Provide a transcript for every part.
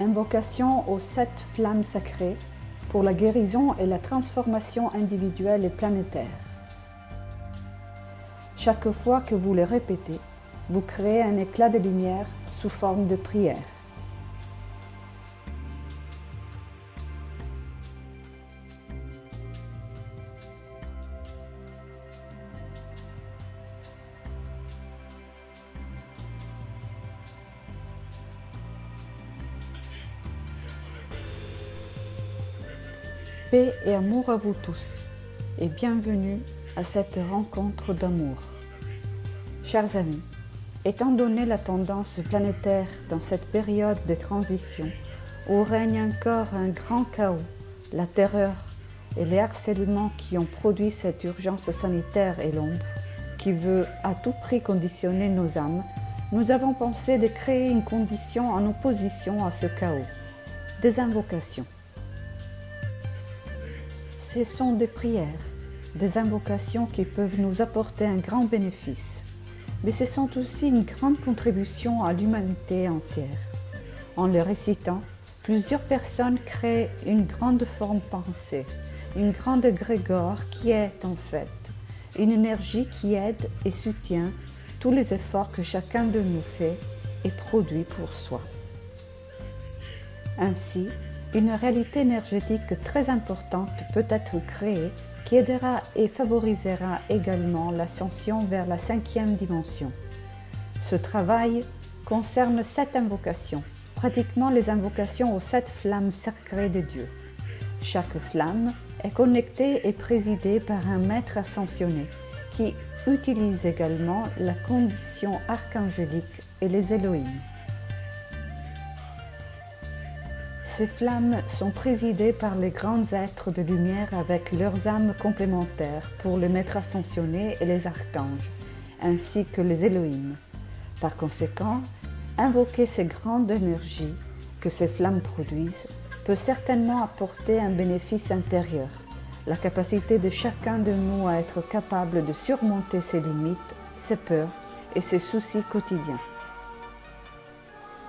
Invocation aux 7 flammes sacrées pour la guérison et la transformation individuelle et planétaire. Chaque fois que vous les répétez, vous créez un éclat de lumière sous forme de prière. Paix et amour à vous tous, et bienvenue à cette rencontre d'amour. Chers amis, étant donné la tendance planétaire dans cette période de transition où règne encore un grand chaos, la terreur et les harcèlements qui ont produit cette urgence sanitaire et l'ombre, qui veut à tout prix conditionner nos âmes, nous avons pensé de créer une condition en opposition à ce chaos, des invocations. Ce sont des prières, des invocations qui peuvent nous apporter un grand bénéfice, mais ce sont aussi une grande contribution à l'humanité entière. En les récitant, plusieurs personnes créent une grande forme pensée, une grande égrégore qui est en fait une énergie qui aide et soutient tous les efforts que chacun de nous fait et produit pour soi. Ainsi, une réalité énergétique très importante peut être créée qui aidera et favorisera également l'ascension vers la 5e dimension. Ce travail concerne 7 invocations, pratiquement les invocations aux 7 flammes sacrées de Dieu. Chaque flamme est connectée et présidée par un maître ascensionné qui utilise également la condition archangélique et les Elohim. Ces flammes sont présidées par les grands êtres de lumière avec leurs âmes complémentaires pour les maîtres ascensionnés et les archanges, ainsi que les Elohim. Par conséquent, invoquer ces grandes énergies que ces flammes produisent peut certainement apporter un bénéfice intérieur, la capacité de chacun de nous à être capable de surmonter ses limites, ses peurs et ses soucis quotidiens.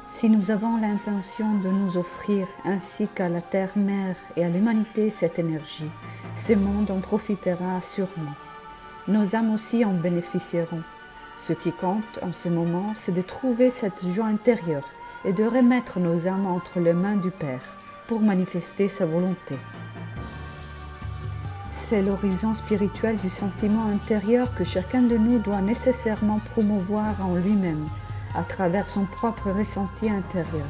Si nous avons l'intention de nous offrir ainsi qu'à la Terre-Mère et à l'humanité cette énergie, ce monde en profitera sûrement. Nos âmes aussi en bénéficieront. Ce qui compte en ce moment, c'est de trouver cette joie intérieure et de remettre nos âmes entre les mains du Père pour manifester sa volonté. C'est l'horizon spirituel du sentiment intérieur que chacun de nous doit nécessairement promouvoir en lui-même, à travers son propre ressenti intérieur.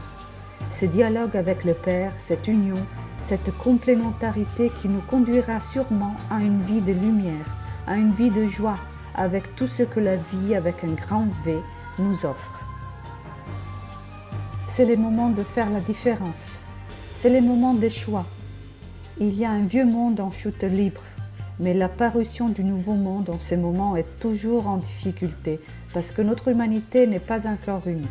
Ce dialogue avec le Père, cette union, cette complémentarité qui nous conduira sûrement à une vie de lumière, à une vie de joie, avec tout ce que la vie, avec un grand V, nous offre. C'est le moment de faire la différence. C'est le moment des choix. Il y a un vieux monde en chute libre, mais l'apparition du nouveau monde en ce moment est toujours en difficulté parce que notre humanité n'est pas encore unie.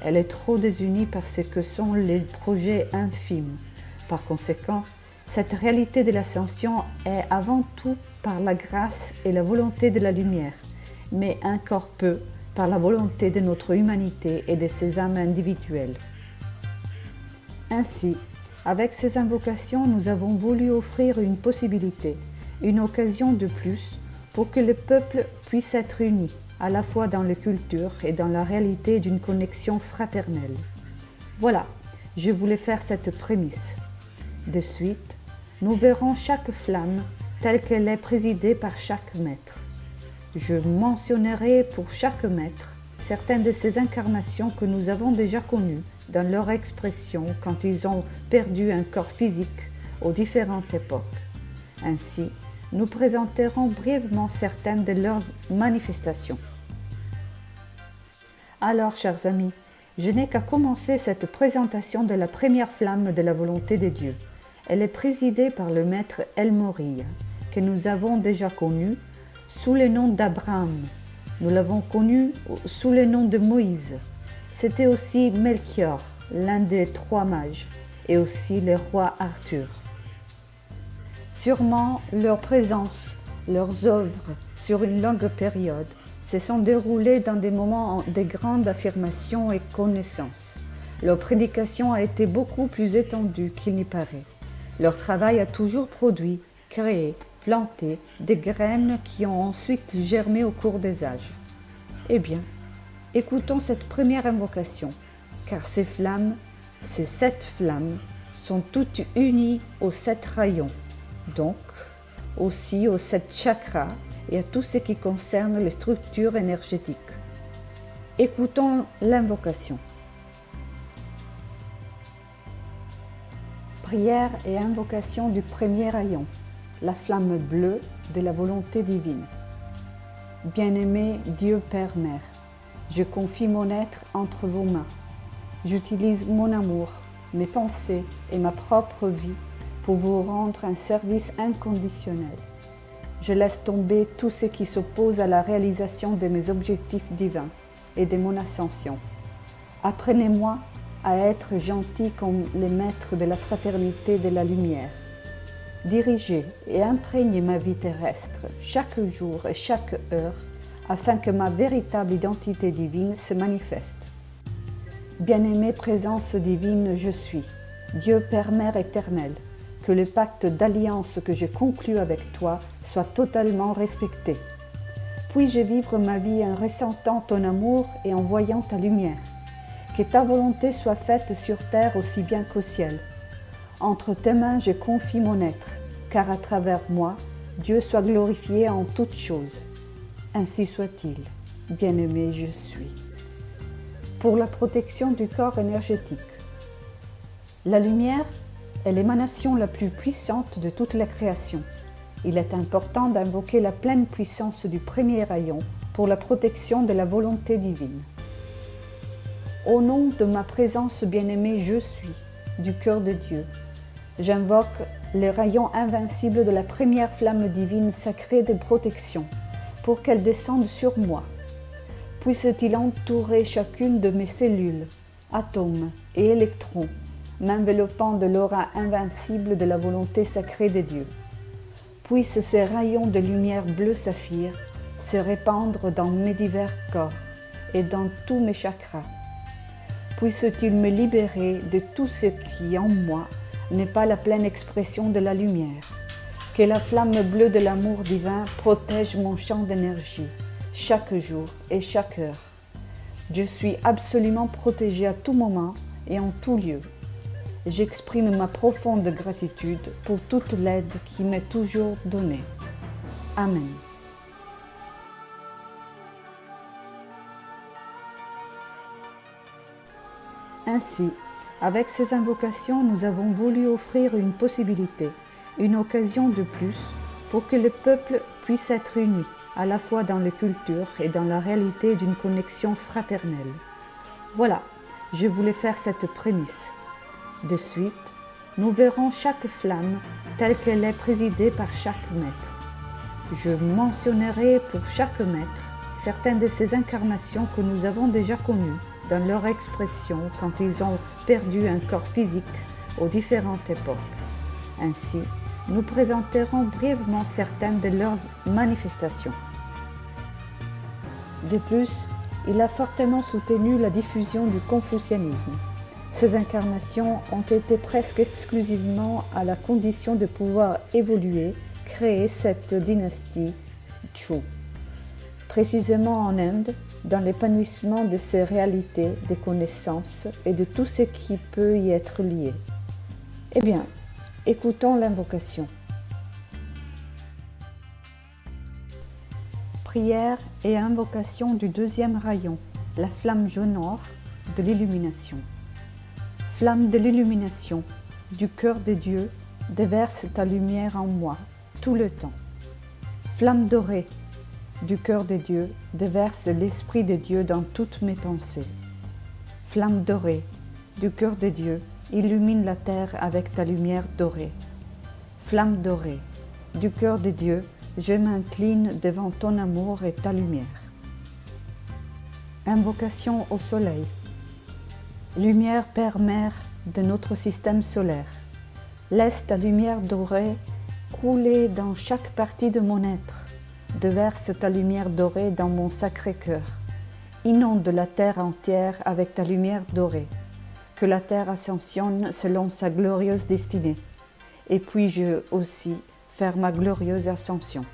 Elle est trop désunie par ce que sont les projets infimes. Par conséquent, cette réalité de l'ascension est avant tout par la grâce et la volonté de la lumière, mais encore peu par la volonté de notre humanité et de ses âmes individuelles. Ainsi, avec ces invocations, nous avons voulu offrir une possibilité, une occasion de plus pour que le peuple puisse être uni, à la fois dans les cultures et dans la réalité d'une connexion fraternelle. Voilà, je voulais faire cette prémisse. De suite, nous verrons chaque flamme telle qu'elle est présidée par chaque maître. Je mentionnerai pour chaque maître certaines de ces incarnations que nous avons déjà connues dans leur expression quand ils ont perdu un corps physique aux différentes époques. Ainsi, nous présenterons brièvement certaines de leurs manifestations. Alors, chers amis, je n'ai qu'à commencer cette présentation de la première flamme de la volonté de Dieu. Elle est présidée par le maître El Morya, que nous avons déjà connu sous le nom d'Abraham. Nous l'avons connu sous le nom de Moïse. C'était aussi Melchior, l'un des 3 mages, et aussi le roi Arthur. Sûrement, leur présence, leurs œuvres sur une longue période se sont déroulées dans des moments de grande affirmation et connaissance. Leur prédication a été beaucoup plus étendue qu'il n'y paraît. Leur travail a toujours produit, créé, planté des graines qui ont ensuite germé au cours des âges. Eh bien, écoutons cette première invocation, car ces 7 flammes, sont toutes unies aux 7 rayons, donc aussi aux 7 chakras et à tout ce qui concerne les structures énergétiques. Écoutons l'invocation. Prière et invocation du premier rayon, la flamme bleue de la volonté divine. Bien-aimé Dieu Père Mère, je confie mon être entre vos mains. J'utilise mon amour, mes pensées et ma propre vie pour vous rendre un service inconditionnel. Je laisse tomber tout ce qui s'oppose à la réalisation de mes objectifs divins et de mon ascension. Apprenez-moi à être gentil comme les maîtres de la fraternité de la lumière. Dirigez et imprégnez ma vie terrestre chaque jour et chaque heure afin que ma véritable identité divine se manifeste. Bien-aimée présence divine, je suis, Dieu Père Mère éternel, que le pacte d'alliance que j'ai conclu avec toi soit totalement respecté. Puis-je vivre ma vie en ressentant ton amour et en voyant ta lumière. Que ta volonté soit faite sur terre aussi bien qu'au ciel. Entre tes mains, je confie mon être, car à travers moi, Dieu soit glorifié en toutes choses. Ainsi soit-il. Bien-aimé, je suis. Pour la protection du corps énergétique. La lumière est l'émanation la plus puissante de toute la création. Il est important d'invoquer la pleine puissance du premier rayon pour la protection de la volonté divine. Au nom de ma présence bien-aimée, je suis, du cœur de Dieu. J'invoque les rayons invincibles de la première flamme divine sacrée de protection pour qu'elle descende sur moi. Puisse-t-il entourer chacune de mes cellules, atomes et électrons, m'enveloppant de l'aura invincible de la volonté sacrée de Dieu. Puissent ces rayons de lumière bleu saphir se répandre dans mes divers corps et dans tous mes chakras. Puisse-t-il me libérer de tout ce qui, en moi, n'est pas la pleine expression de la lumière. Que la flamme bleue de l'amour divin protège mon champ d'énergie, chaque jour et chaque heure. Je suis absolument protégée à tout moment et en tout lieu. J'exprime ma profonde gratitude pour toute l'aide qui m'est toujours donnée. Amen. Ainsi, avec ces invocations, nous avons voulu offrir une possibilité, une occasion de plus pour que le peuple puisse être uni, à la fois dans les cultures et dans la réalité d'une connexion fraternelle. Voilà, je voulais faire cette prémisse. De suite, nous verrons chaque flamme telle qu'elle est présidée par chaque maître. Je mentionnerai pour chaque maître certaines de ces incarnations que nous avons déjà connues dans leur expression quand ils ont perdu un corps physique aux différentes époques. Ainsi, nous présenterons brièvement certaines de leurs manifestations. De plus, il a fortement soutenu la diffusion du confucianisme. Ces incarnations ont été presque exclusivement à la condition de pouvoir évoluer, créer cette dynastie Chu. Précisément en Inde, dans l'épanouissement de ces réalités, des connaissances et de tout ce qui peut y être lié. Eh bien, écoutons l'invocation. Prière et invocation du deuxième rayon, la flamme jaune-or de l'illumination. Flamme de l'illumination, du cœur de Dieu, déverse ta lumière en moi, tout le temps. Flamme dorée, du cœur de Dieu, déverse l'Esprit de Dieu dans toutes mes pensées. Flamme dorée, du cœur de Dieu, illumine la terre avec ta lumière dorée. Flamme dorée, du cœur de Dieu, je m'incline devant ton amour et ta lumière. Invocation au soleil. Lumière Père-Mère de notre système solaire, laisse ta lumière dorée couler dans chaque partie de mon être. Déverse ta lumière dorée dans mon sacré cœur. Inonde la terre entière avec ta lumière dorée. que la terre ascensionne selon sa glorieuse destinée, et puis-je aussi faire ma glorieuse ascension.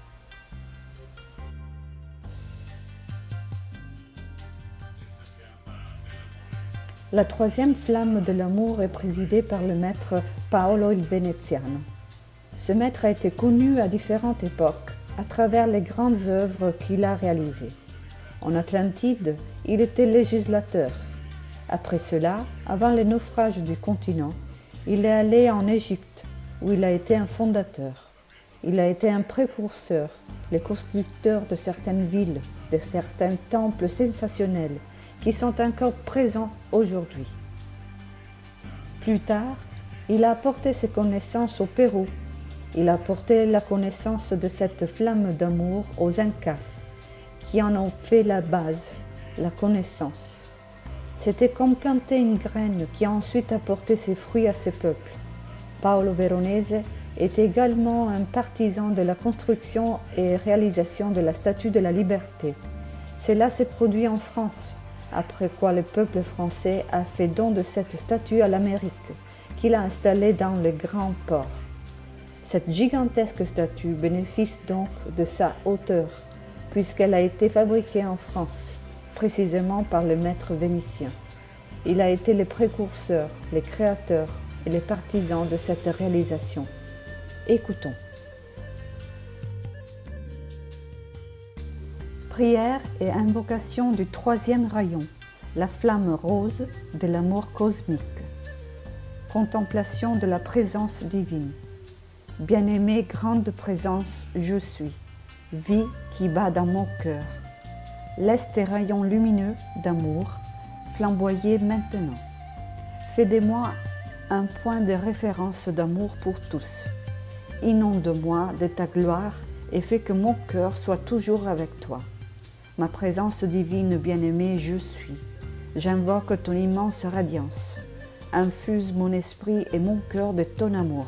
La troisième flamme de l'amour est présidée par le maître Paolo il Veneziano. Ce maître a été connu à différentes époques à travers les grandes œuvres qu'il a réalisées. En Atlantide, il était législateur. Après cela, avant le naufrage du continent, il est allé en Égypte, où il a été un fondateur. Il a été un précurseur, le constructeur de certaines villes, de certains temples sensationnels qui sont encore présents aujourd'hui. Plus tard, il a apporté ses connaissances au Pérou. Il a apporté la connaissance de cette flamme d'amour aux Incas, qui en ont fait la base, la connaissance. C'était comme planter une graine qui a ensuite apporté ses fruits à ses peuples. Paolo Veronese est également un partisan de la construction et réalisation de la Statue de la Liberté. Cela s'est produit en France, après quoi le peuple français a fait don de cette statue à l'Amérique, qu'il a installée dans le Grand Port. Cette gigantesque statue bénéficie donc de sa hauteur, puisqu'elle a été fabriquée en France, précisément par le maître vénitien. Il a été le précurseur, le créateur et les partisans de cette réalisation. Écoutons. Prière et invocation du troisième rayon, la flamme rose de l'amour cosmique. Contemplation de la présence divine. Bien-aimée grande présence, je suis, vie qui bat dans mon cœur. Laisse tes rayons lumineux d'amour flamboyer maintenant. Fais de moi un point de référence d'amour pour tous. Inonde-moi de ta gloire et fais que mon cœur soit toujours avec toi. Ma présence divine bien-aimée, je suis. J'invoque ton immense radiance. Infuse mon esprit et mon cœur de ton amour.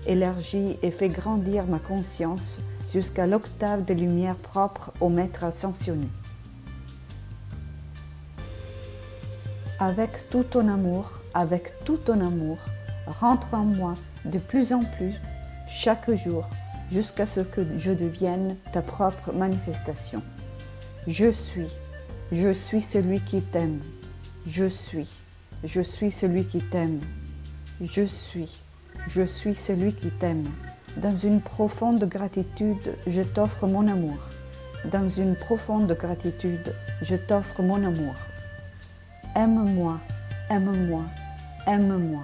Élargis et fais grandir ma conscience jusqu'à l'octave de lumière propre au Maître ascensionné. Avec tout ton amour, rentre en moi de plus en plus, chaque jour, jusqu'à ce que je devienne ta propre manifestation. Je suis celui qui t'aime. Je suis celui qui t'aime. Je suis celui qui t'aime. Dans une profonde gratitude, je t'offre mon amour. Dans une profonde gratitude, je t'offre mon amour. Aime-moi, aime-moi, aime-moi.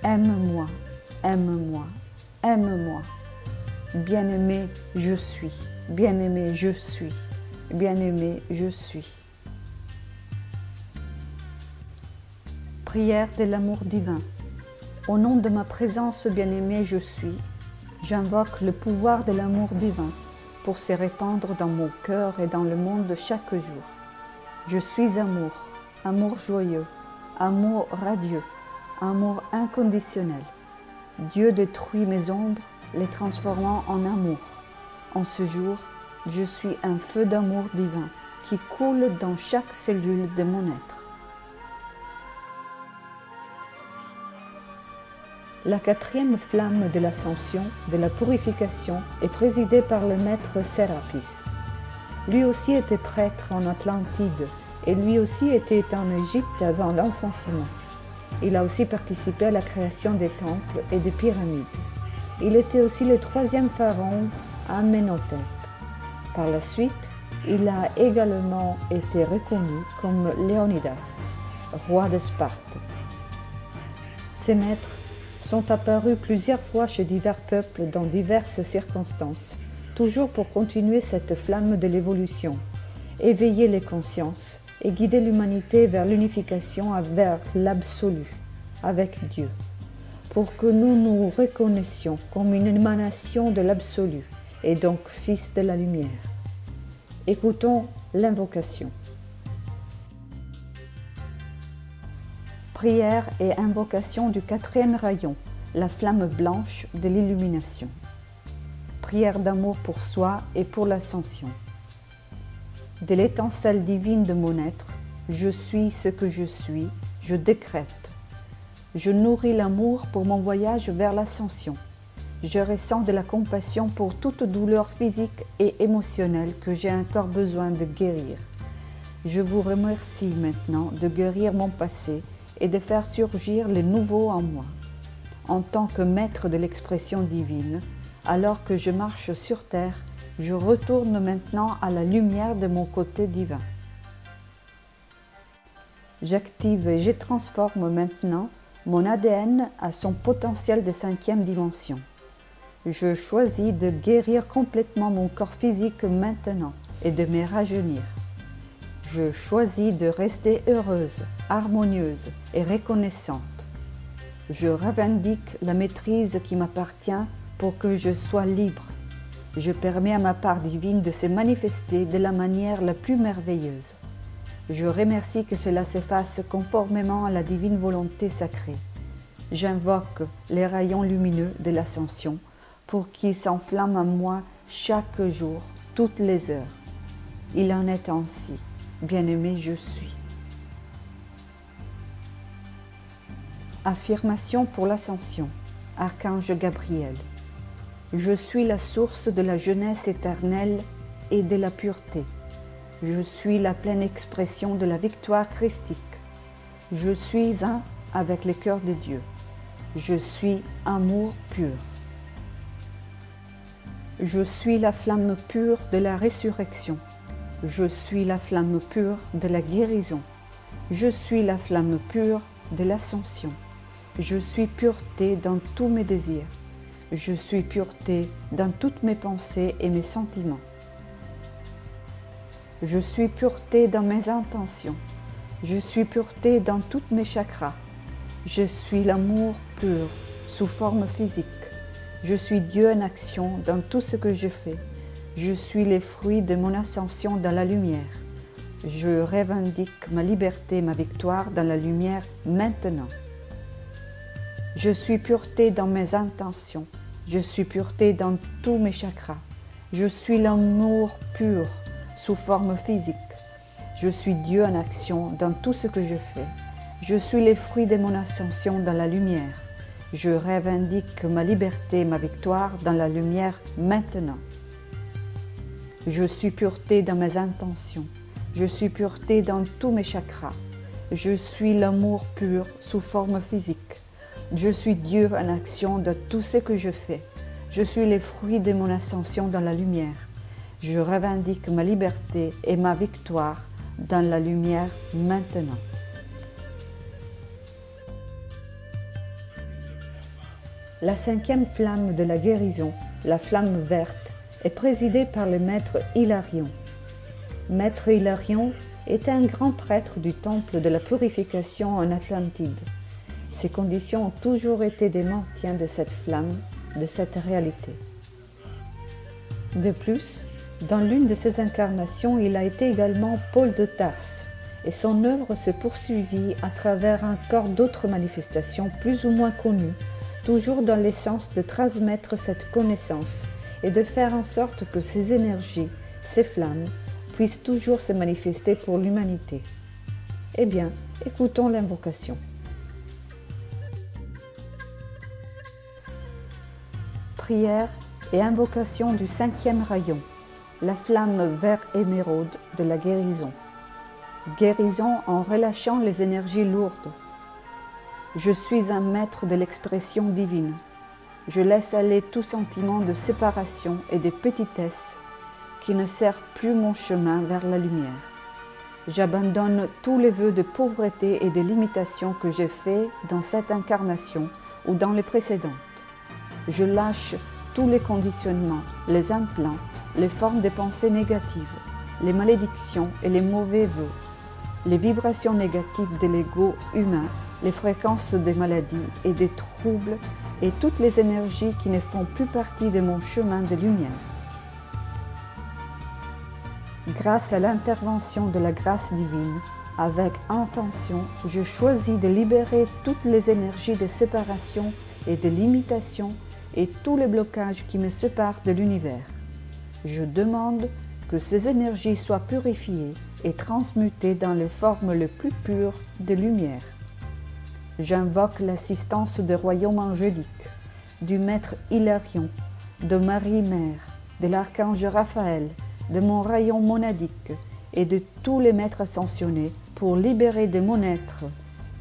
Aime-moi, aime-moi, aime-moi. Bien-aimé, je suis. Bien-aimé, je suis. Bien-aimé, je suis. Prière de l'amour divin. Au nom de ma présence bien-aimée, je suis. J'invoque le pouvoir de l'amour divin pour se répandre dans mon cœur et dans le monde chaque jour. Je suis amour, amour joyeux, amour radieux, amour inconditionnel. Dieu détruit mes ombres, les transformant en amour. En ce jour, je suis un feu d'amour divin qui coule dans chaque cellule de mon être. La quatrième flamme de l'ascension, de la purification, est présidée par le maître Sérapis. Lui aussi était prêtre en Atlantide et lui aussi était en Égypte avant l'enfoncement. Il a aussi participé à la création des temples et des pyramides. Il était aussi le troisième pharaon Amenhotep. Par la suite, il a également été reconnu comme Léonidas, roi de Sparte. Ces maîtres sont apparus plusieurs fois chez divers peuples dans diverses circonstances, toujours pour continuer cette flamme de l'évolution, éveiller les consciences et guider l'humanité vers l'unification vers l'absolu, avec Dieu, pour que nous nous reconnaissions comme une émanation de l'absolu et donc fils de la lumière. Écoutons l'invocation. Prière et invocation du quatrième rayon, la flamme blanche de l'illumination. Prière d'amour pour soi et pour l'ascension. De l'étincelle divine de mon être, je suis ce que je suis, Je décrète. Je nourris l'amour pour mon voyage vers l'ascension. Je ressens de la compassion pour toute douleur physique et émotionnelle que j'ai encore besoin de guérir. Je vous remercie maintenant de guérir mon passé et de faire surgir le nouveau en moi. En tant que maître de l'expression divine, alors que je marche sur terre, je retourne maintenant à la lumière de mon côté divin. J'active et je transforme maintenant mon ADN à son potentiel de 5e dimension. Je choisis de guérir complètement mon corps physique maintenant et de me rajeunir. Je choisis de rester heureuse, harmonieuse et reconnaissante. Je revendique la maîtrise qui m'appartient pour que je sois libre. Je permets à ma part divine de se manifester de la manière la plus merveilleuse. Je remercie que cela se fasse conformément à la divine volonté sacrée. J'invoque les rayons lumineux de l'ascension pour qu'ils s'enflamment en moi chaque jour, toutes les heures. Il en est ainsi. Bien-aimé, je suis. Affirmation pour l'ascension. Archange Gabriel. Je suis la source de la jeunesse éternelle et de la pureté. Je suis la pleine expression de la victoire christique. Je suis un avec le cœur de Dieu. Je suis amour pur. Je suis la flamme pure de la résurrection. Je suis la flamme pure de la guérison. Je suis la flamme pure de l'ascension. Je suis pureté dans tous mes désirs. Je suis pureté dans toutes mes pensées et mes sentiments. Je suis pureté dans mes intentions. Je suis pureté dans tous mes chakras. Je suis l'amour pur sous forme physique. Je suis Dieu en action dans tout ce que je fais. Je suis les fruits de mon ascension dans la lumière. Je revendique ma liberté et ma victoire dans la lumière maintenant. Je suis pureté dans mes intentions. Je suis pureté dans tous mes chakras. Je suis l'amour pur sous forme physique. Je suis Dieu en action dans tout ce que je fais. Je suis les fruits de mon ascension dans la lumière. Je revendique ma liberté et ma victoire dans la lumière maintenant. Je suis pureté dans mes intentions. Je suis pureté dans tous mes chakras. Je suis l'amour pur sous forme physique. Je suis Dieu en action dans tout ce que je fais. Je suis les fruits de mon ascension dans la lumière. Je revendique ma liberté et ma victoire dans la lumière maintenant. La 5e flamme de la guérison, la flamme verte, est présidée par le maître Hilarion. Maître Hilarion était un grand prêtre du temple de la purification en Atlantide. Ses conditions ont toujours été des maintiens de cette flamme, de cette réalité. De plus, dans l'une de ses incarnations, il a été également Paul de Tarse, et son œuvre se poursuivit à travers encore d'autres manifestations plus ou moins connues, toujours dans l'essence de transmettre cette connaissance et de faire en sorte que ces énergies, ces flammes, puissent toujours se manifester pour l'humanité. Eh bien, écoutons l'invocation. Prière et invocation du 5e rayon, la flamme vert émeraude de la guérison. Guérison en relâchant les énergies lourdes. Je suis un maître de l'expression divine. Je laisse aller tout sentiment de séparation et de petitesse qui ne sert plus mon chemin vers la lumière. J'abandonne tous les vœux de pauvreté et de limitation que j'ai faits dans cette incarnation ou dans les précédentes. Je lâche tous les conditionnements, les implants, les formes de pensées négatives, les malédictions et les mauvais vœux, les vibrations négatives de l'ego humain, les fréquences des maladies et des troubles et toutes les énergies qui ne font plus partie de mon chemin de lumière. Grâce à l'intervention de la grâce divine, avec intention, je choisis de libérer toutes les énergies de séparation et de limitation et tous les blocages qui me séparent de l'univers. Je demande que ces énergies soient purifiées et transmutées dans les formes les plus pures de lumière. j'invoque l'assistance des royaumes angéliques, du maître Hilarion, de Marie-Mère, de l'archange Raphaël, de mon rayon monadique et de tous les maîtres ascensionnés pour libérer de mon être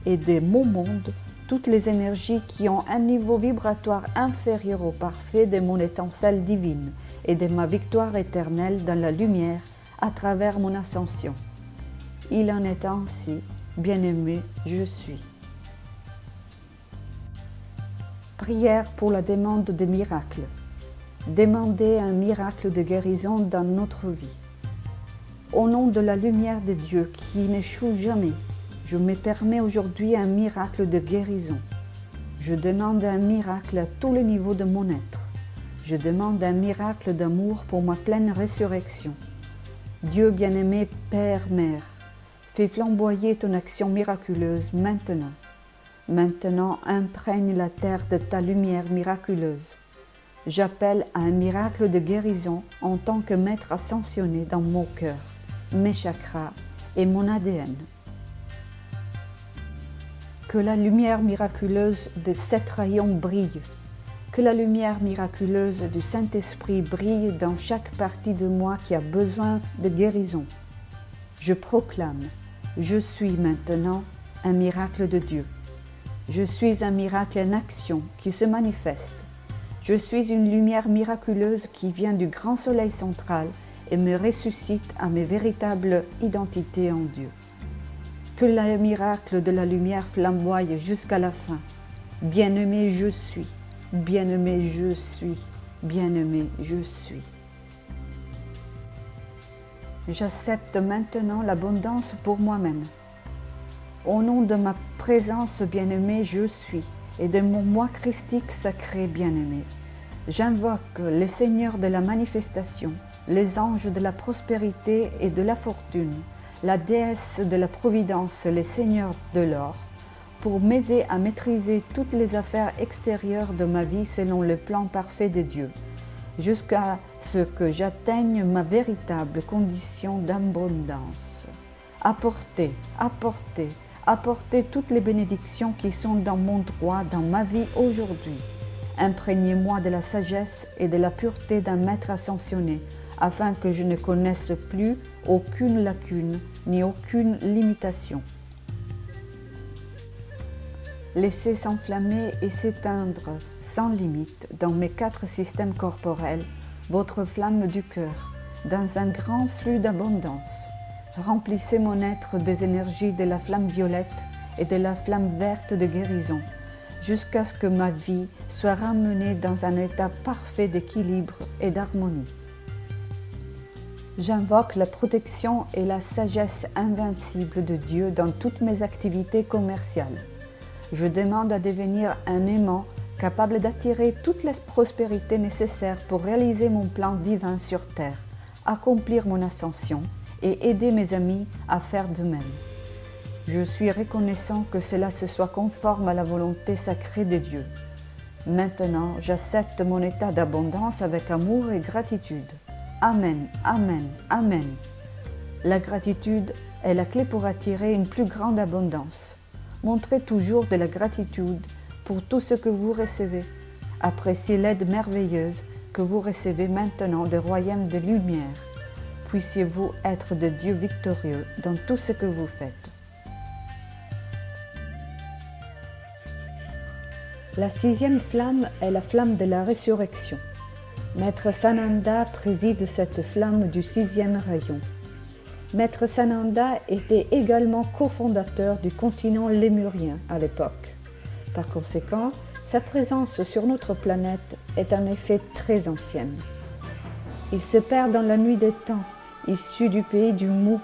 et de mon monde toutes les énergies qui ont un niveau vibratoire inférieur au parfait de mon étincelle divine et de ma victoire éternelle dans la lumière à travers mon ascension. Il en est ainsi, bien-aimé, je suis. Prière pour la demande de miracles. Demandez un miracle de guérison dans notre vie. Au nom de la lumière de Dieu qui n'échoue jamais, je me permets aujourd'hui un miracle de guérison. Je demande un miracle à tous les niveaux de mon être. Je demande un miracle d'amour pour ma pleine résurrection. Dieu bien-aimé, Père, Mère, fais flamboyer ton action miraculeuse maintenant. Maintenant, imprègne la terre de ta lumière miraculeuse. J'appelle à un miracle de guérison en tant que maître ascensionné dans mon cœur, mes chakras et mon ADN. Que la lumière miraculeuse de sept rayons brille. Que la lumière miraculeuse du Saint-Esprit brille dans chaque partie de moi qui a besoin de guérison. Je proclame, je suis maintenant un miracle de Dieu. Je suis un miracle en action qui se manifeste. Je suis une lumière miraculeuse qui vient du grand soleil central et me ressuscite à mes véritables identités en Dieu. Que le miracle de la lumière flamboie jusqu'à la fin. Bien-aimé, je suis. Bien-aimé, je suis. Bien-aimé, je suis. J'accepte maintenant l'abondance pour moi-même. Au nom de ma présence bien-aimée, je suis, et de mon moi christique sacré bien-aimé, j'invoque les seigneurs de la manifestation, les anges de la prospérité et de la fortune, la déesse de la providence, les seigneurs de l'or, pour m'aider à maîtriser toutes les affaires extérieures de ma vie selon le plan parfait de Dieu, jusqu'à ce que j'atteigne ma véritable condition d'abondance. Apportez, apportez, apportez toutes les bénédictions qui sont dans mon droit dans ma vie aujourd'hui. Imprégnez-moi de la sagesse et de la pureté d'un maître ascensionné, afin que je ne connaisse plus aucune lacune ni aucune limitation. Laissez s'enflammer et s'éteindre sans limite dans mes 4 systèmes corporels votre flamme du cœur, dans un grand flux d'abondance. Remplissez mon être des énergies de la flamme violette et de la flamme verte de guérison, jusqu'à ce que ma vie soit ramenée dans un état parfait d'équilibre et d'harmonie. J'invoque la protection et la sagesse invincible de Dieu dans toutes mes activités commerciales. Je demande à devenir un aimant capable d'attirer toute la prospérité nécessaire pour réaliser mon plan divin sur terre, accomplir mon ascension et aider mes amis à faire de même. Je suis reconnaissant que cela se soit conforme à la volonté sacrée de Dieu. Maintenant, j'accepte mon état d'abondance avec amour et gratitude. Amen, Amen, Amen. La gratitude est la clé pour attirer une plus grande abondance. Montrez toujours de la gratitude pour tout ce que vous recevez. Appréciez l'aide merveilleuse que vous recevez maintenant des royaumes de lumière. Puissiez-vous être de Dieu victorieux dans tout ce que vous faites. La 6e flamme est la flamme de la résurrection. Maître Sananda préside cette flamme du 6e rayon. Maître Sananda était également cofondateur du continent lémurien à l'époque. Par conséquent, sa présence sur notre planète est en effet très ancienne. Il se perd dans la nuit des temps, issu du pays du Mu.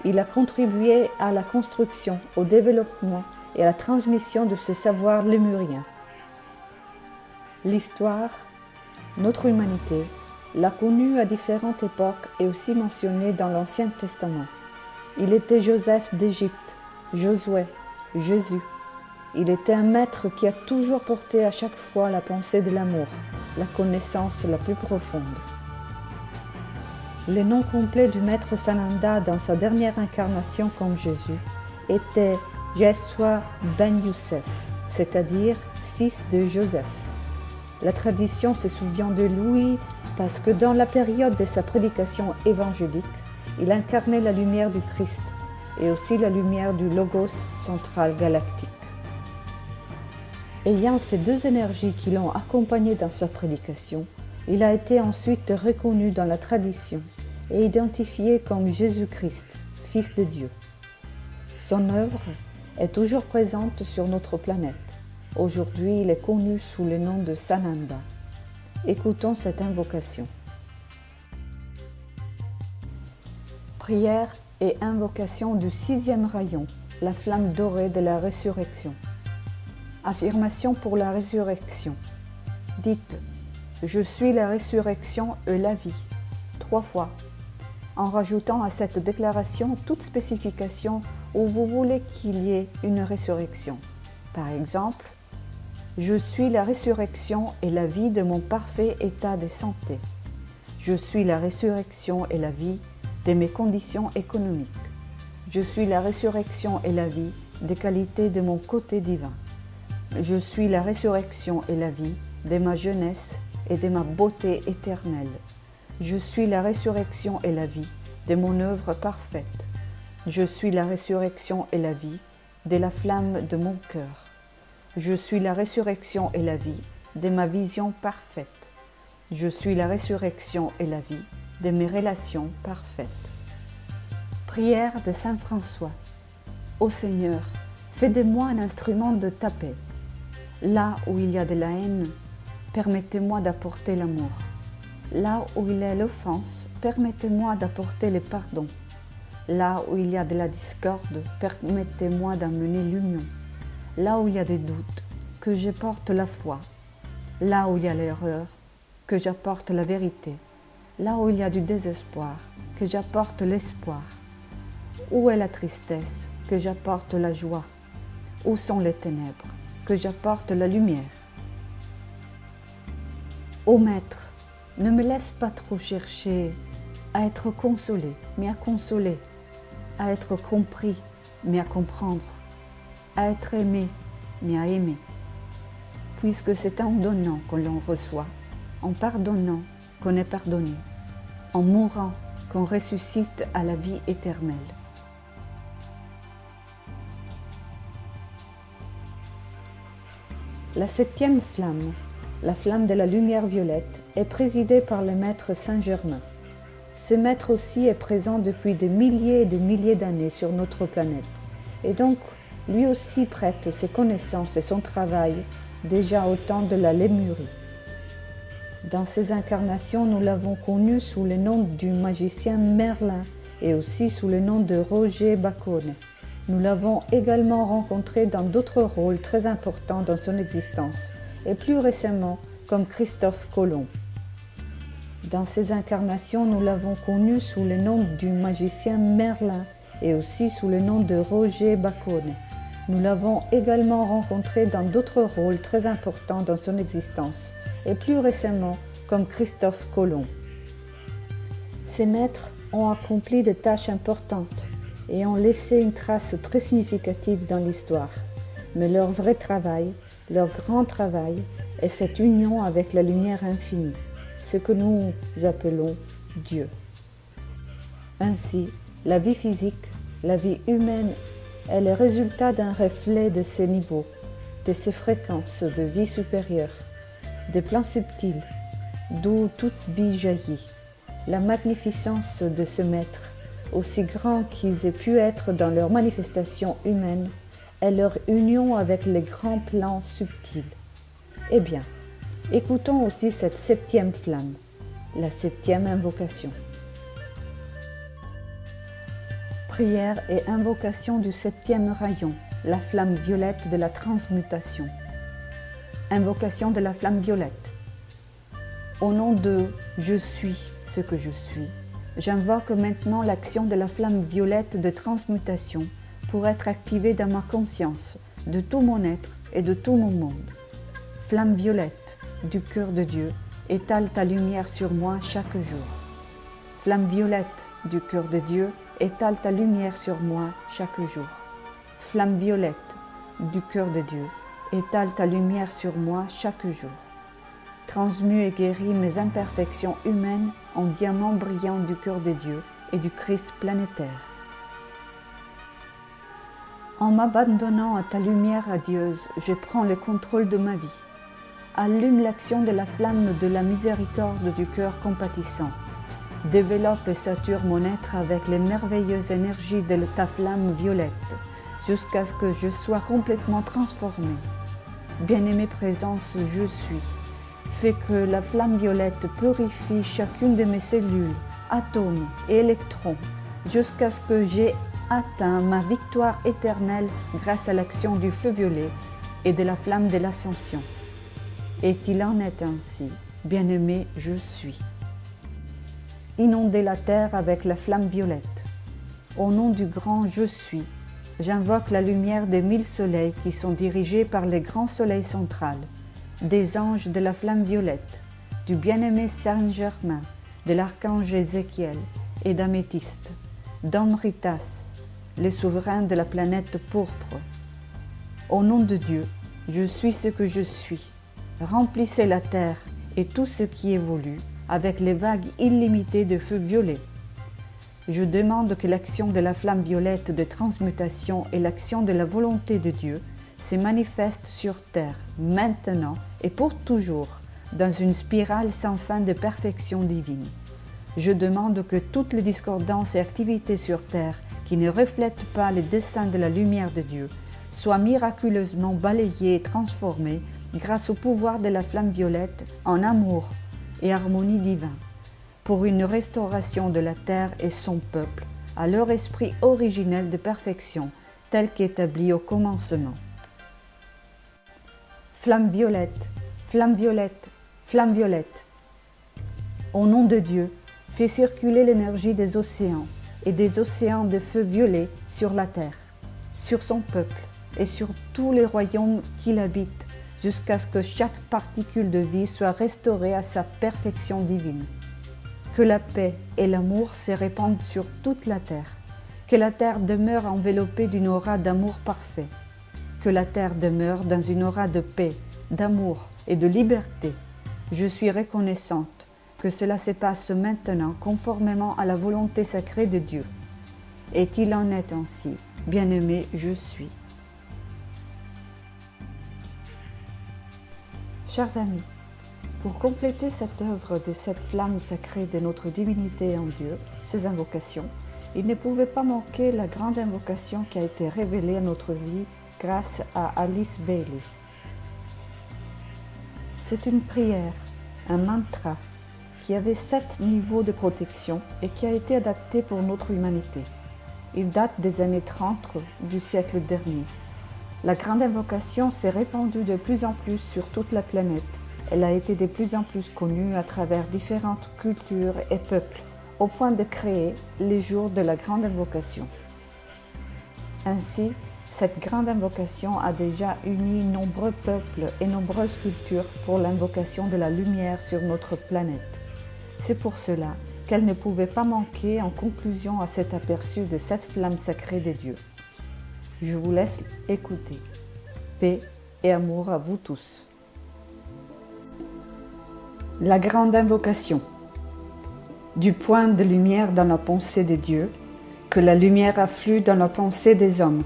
Il a contribué à la construction, au développement et à la transmission de ce savoir lémurien. L'histoire, notre humanité, l'a connu à différentes époques et aussi mentionné dans l'Ancien Testament. Il était Joseph d'Égypte, Josué, Jésus. Il était un maître qui a toujours porté à chaque fois la pensée de l'amour, la connaissance la plus profonde. Le nom complet du maître Sananda dans sa dernière incarnation comme Jésus était Yeshua ben Youssef, c'est-à-dire fils de Joseph. La tradition se souvient de lui parce que dans la période de sa prédication évangélique, il incarnait la lumière du Christ et aussi la lumière du Logos central galactique. Ayant ces deux énergies qui l'ont accompagné dans sa prédication, il a été ensuite reconnu dans la tradition et identifié comme Jésus-Christ, Fils de Dieu. Son œuvre est toujours présente sur notre planète. Aujourd'hui, il est connu sous le nom de Sananda. Écoutons cette invocation. Prière et invocation du 6e rayon, la flamme dorée de la résurrection. Affirmation pour la résurrection. Dites, je suis la résurrection et la vie, 3 fois, en rajoutant à cette déclaration toute spécification où vous voulez qu'il y ait une résurrection. Par exemple, je suis la résurrection et la vie de mon parfait état de santé. Je suis la résurrection et la vie de mes conditions économiques. Je suis la résurrection et la vie des qualités de mon côté divin. Je suis la résurrection et la vie de ma jeunesse et de ma beauté éternelle. Je suis la résurrection et la vie de mon œuvre parfaite. Je suis la résurrection et la vie de la flamme de mon cœur. Je suis la résurrection et la vie de ma vision parfaite. Je suis la résurrection et la vie de mes relations parfaites. Prière de Saint François. Ô Seigneur, fais de moi un instrument de ta paix. Là où il y a de la haine, permettez-moi d'apporter l'amour. Là où il y a l'offense, permettez-moi d'apporter le pardon. Là où il y a de la discorde, permettez-moi d'amener l'union. Là où il y a des doutes, que j'apporte la foi. Là où il y a l'erreur, que j'apporte la vérité. Là où il y a du désespoir, que j'apporte l'espoir. Où est la tristesse, que j'apporte la joie. Où sont les ténèbres, que j'apporte la lumière. Ô Maître, ne me laisse pas trop chercher à être consolé, mais à consoler, à être compris, mais à comprendre, à être aimé, mais à aimer. Puisque c'est en donnant qu'on l'on reçoit, en pardonnant qu'on est pardonné, en mourant qu'on ressuscite à la vie éternelle. La 7e flamme, la flamme de la lumière violette, est présidée par le maître Saint-Germain. Ce maître aussi est présent depuis des milliers et des milliers d'années sur notre planète, et donc lui aussi prête ses connaissances et son travail déjà au temps de la Lémurie. Dans ses incarnations, nous l'avons connu sous le nom du magicien Merlin et aussi sous le nom de Roger Bacone. Nous l'avons également rencontré dans d'autres rôles très importants dans son existence, et plus récemment comme Christophe Colomb. Dans ses incarnations, nous l'avons connu sous le nom du magicien Merlin et aussi sous le nom de Roger Bacone. Nous l'avons également rencontré dans d'autres rôles très importants dans son existence, et plus récemment comme Christophe Colomb. Ces maîtres ont accompli des tâches importantes et ont laissé une trace très significative dans l'histoire. Mais leur vrai travail, leur grand travail, est cette union avec la lumière infinie, ce que nous appelons Dieu. Ainsi, la vie physique, la vie humaine, est le résultat d'un reflet de ces niveaux, de ces fréquences de vie supérieure, des plans subtils, d'où toute vie jaillit. La magnificence de ce maître, aussi grand qu'ils aient pu être dans leur manifestation humaine, est leur union avec les grands plans subtils. Eh bien, écoutons aussi cette 7e flamme, la 7e invocation. Prière et invocation du 7e rayon, la flamme violette de la transmutation. Invocation de la flamme violette. Au nom de « Je suis ce que je suis », j'invoque maintenant l'action de la flamme violette de transmutation pour être activée dans ma conscience, de tout mon être et de tout mon monde. Flamme violette du cœur de Dieu, étale ta lumière sur moi chaque jour. Flamme violette du cœur de Dieu, étale ta lumière sur moi chaque jour. flamme violette du cœur de Dieu, étale ta lumière sur moi chaque jour. Transmue et guéris mes imperfections humaines en diamants brillants du cœur de Dieu et du Christ planétaire. En m'abandonnant à ta lumière radieuse, je prends le contrôle de ma vie. Allume l'action de la flamme de la miséricorde du cœur compatissant. Développe et sature mon être avec les merveilleuses énergies de ta flamme violette, jusqu'à ce que je sois complètement transformé. Bien-aimée présence, je suis. Fais que la flamme violette purifie chacune de mes cellules, atomes et électrons, jusqu'à ce que j'ai atteint ma victoire éternelle grâce à l'action du feu violet et de la flamme de l'ascension. Et il en est ainsi, bien-aimé, je suis. Inondez la terre avec la flamme violette. Au nom du grand je suis, j'invoque la lumière des 1000 soleils qui sont dirigés par les grands soleils centrales, des anges de la flamme violette, du bien-aimé Saint-Germain, de l'archange Ézéchiel et d'Améthyste, d'Amritas, les souverains de la planète pourpre. Au nom de Dieu, je suis ce que je suis. Remplissez la terre et tout ce qui évolue avec les vagues illimitées de feu violet. Je demande que l'action de la flamme violette de transmutation et l'action de la volonté de Dieu se manifestent sur terre, maintenant et pour toujours, dans une spirale sans fin de perfection divine. Je demande que toutes les discordances et activités sur terre qui ne reflètent pas les desseins de la lumière de Dieu soient miraculeusement balayées et transformées grâce au pouvoir de la flamme violette en amour et harmonie divine, pour une restauration de la terre et son peuple à leur esprit originel de perfection tel qu'établi au commencement. Flamme violette, flamme violette, flamme violette. Au nom de Dieu, fais circuler l'énergie des océans et des océans de feu violet sur la terre, sur son peuple et sur tous les royaumes qu'il habite, jusqu'à ce que chaque particule de vie soit restaurée à sa perfection divine. Que la paix et l'amour se répandent sur toute la terre, que la terre demeure enveloppée d'une aura d'amour parfait, que la terre demeure dans une aura de paix, d'amour et de liberté. Je suis reconnaissante que cela se passe maintenant conformément à la volonté sacrée de Dieu. Et il en est ainsi, bien-aimé, je suis. Chers amis, pour compléter cette œuvre de cette flamme sacrée de notre divinité en Dieu, ces invocations, il ne pouvait pas manquer la grande invocation qui a été révélée à notre vie grâce à Alice Bailey. C'est une prière, un mantra, qui avait 7 niveaux de protection et qui a été adapté pour notre humanité. Il date des années 30 du siècle dernier. La grande invocation s'est répandue de plus en plus sur toute la planète. Elle a été de plus en plus connue à travers différentes cultures et peuples, au point de créer les jours de la grande invocation. Ainsi, cette grande invocation a déjà uni nombreux peuples et nombreuses cultures pour l'invocation de la lumière sur notre planète. C'est pour cela qu'elle ne pouvait pas manquer en conclusion à cet aperçu de cette flamme sacrée des dieux. Je vous laisse écouter. Paix et amour à vous tous. La grande invocation. Du point de lumière dans la pensée de Dieu, que la lumière afflue dans la pensée des hommes,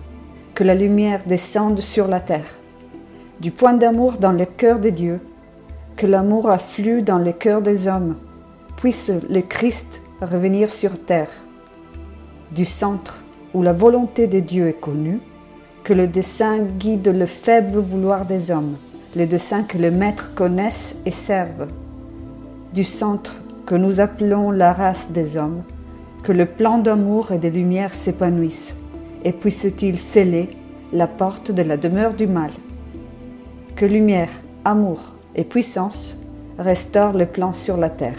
que la lumière descende sur la terre. Du point d'amour dans le cœur de Dieu, que l'amour afflue dans le cœur des hommes, puisse le Christ revenir sur terre. Du centre où la volonté de Dieu est connue, que le dessein guide le faible vouloir des hommes, le dessein que le Maître connaisse et serve. Du centre que nous appelons la race des hommes, que le plan d'amour et de lumière s'épanouisse, et puisse-t-il sceller la porte de la demeure du mal. Que lumière, amour et puissance restaurent le plan sur la terre.